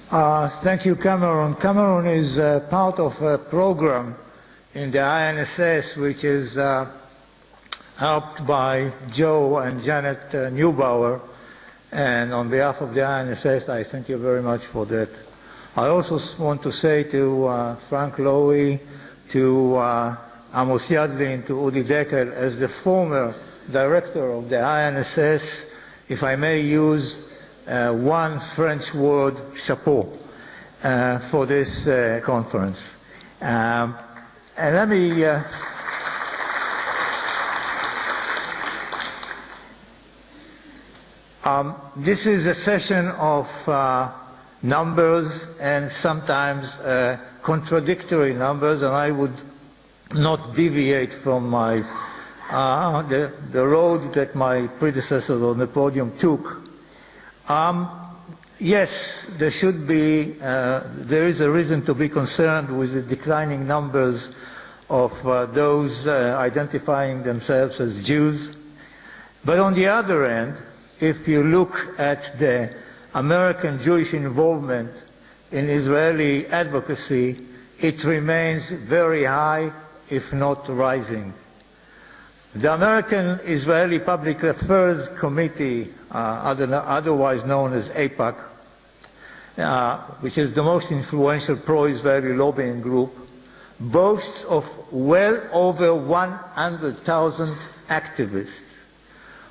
Thank you, Cameron. Cameron is part of a program in the INSS which is helped by Joe and Janet Neubauer, and on behalf of the INSS, I thank you very much for that. I also want to say to Frank Lowy, to Amos Yadlin, to Udi Dekel, as the former director of the INSS, if I may use one French word, chapeau, for this conference. And let me this is a session of numbers and sometimes contradictory numbers, and I would not deviate from my the road that my predecessors on the podium took. Yes, there should be, there is a reason to be concerned with the declining numbers of those identifying themselves as Jews. But on the other end, if you look at the American Jewish involvement in Israeli advocacy, it remains very high, if not rising. The American Israeli Public Affairs Committee, otherwise known as AIPAC, which is the most influential pro-Israeli lobbying group, boasts of well over 100,000 activists,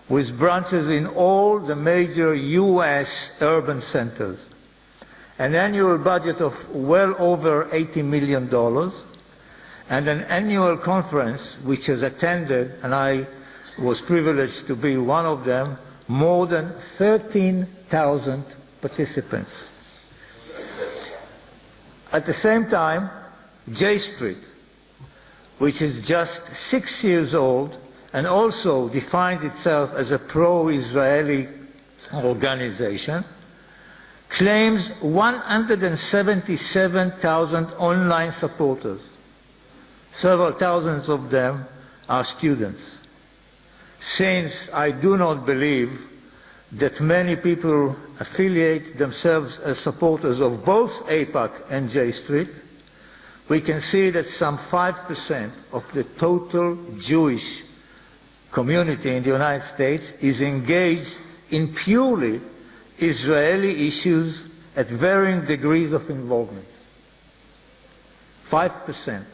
with branches in all the major U.S. urban centers, an annual budget of well over $80 million, and an annual conference which has attended, and I was privileged to be one of them, more than 13,000 participants. At the same time, J Street, which is just 6 years old and also defines itself as a pro-Israeli organization, claims 177,000 online supporters. Several thousands of them are students. Since I do not believe that many people affiliate themselves as supporters of both AIPAC and J Street, we can see that some 5% of the total Jewish community in the United States is engaged in purely Israeli issues at varying degrees of involvement. 5%.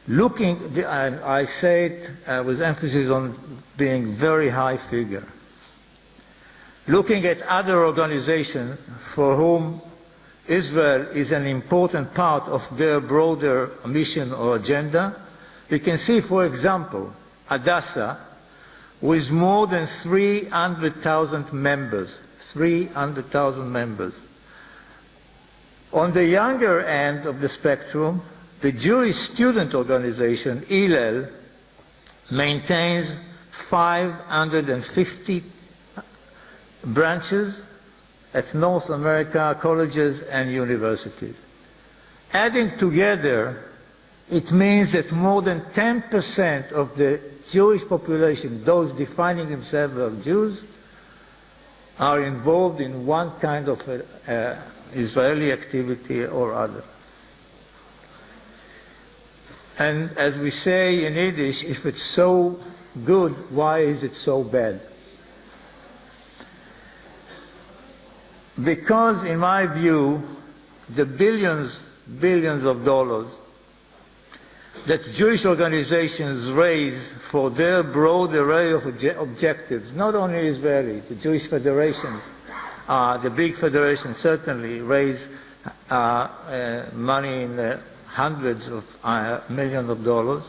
Looking, and I say it with emphasis on being very high figure, looking at other organizations for whom Israel is an important part of their broader mission or agenda, we can see, for example, Hadassah, with more than 300,000 members. 300,000 members. On the younger end of the spectrum, the Jewish student organization, Hillel, maintains 550 branches at North America colleges and universities. Adding together, it means that more than 10% of the Jewish population, those defining themselves as Jews, are involved in one kind of Israeli activity or other. And as we say in Yiddish, if it's so good, why is it so bad? Because, in my view, the billions of dollars that Jewish organizations raise for their broad array of objectives, not only Israeli, the Jewish federations, the big federations certainly raise money in the hundreds of millions of dollars,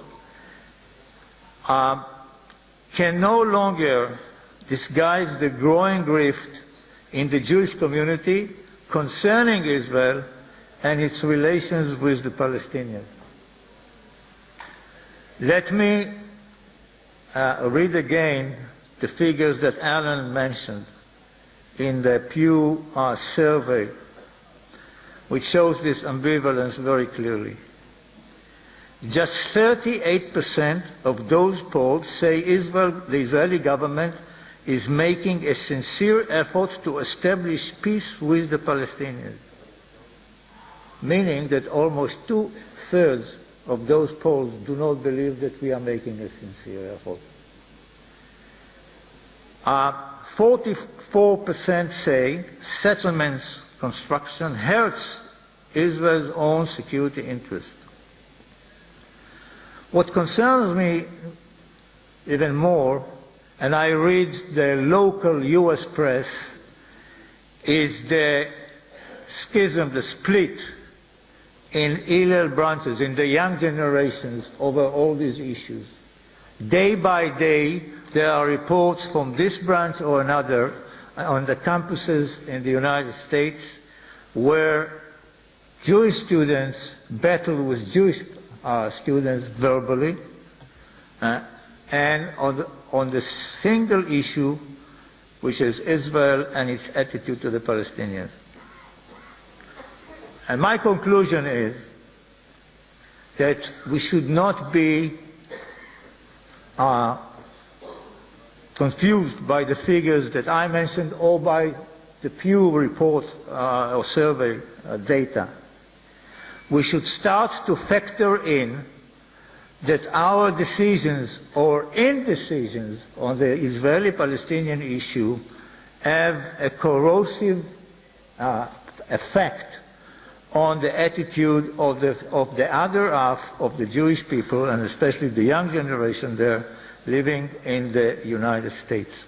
can no longer disguise the growing rift in the Jewish community concerning Israel and its relations with the Palestinians. Let me read again the figures that Alan mentioned in the Pew survey, which shows this ambivalence very clearly. Just 38% of those polled say the Israeli government is making a sincere effort to establish peace with the Palestinians, meaning that almost 2/3 of those polls do not believe that we are making a sincere effort. 44% say settlements construction hurts Israel's own security interests. What concerns me even more, and I read the local US press, is the schism, the split in Hillel branches, in the young generations over all these issues. Day by day, there are reports from this branch or another on the campuses in the United States where Jewish students battle with Jewish students verbally, and on the single issue, which is Israel and its attitude to the Palestinians. And my conclusion is that we should not be confused by the figures that I mentioned or by the Pew report or survey data. We should start to factor in that our decisions or indecisions on the Israeli-Palestinian issue have a corrosive effect on the attitude of the other half of the Jewish people, and especially the young generation there living in the United States.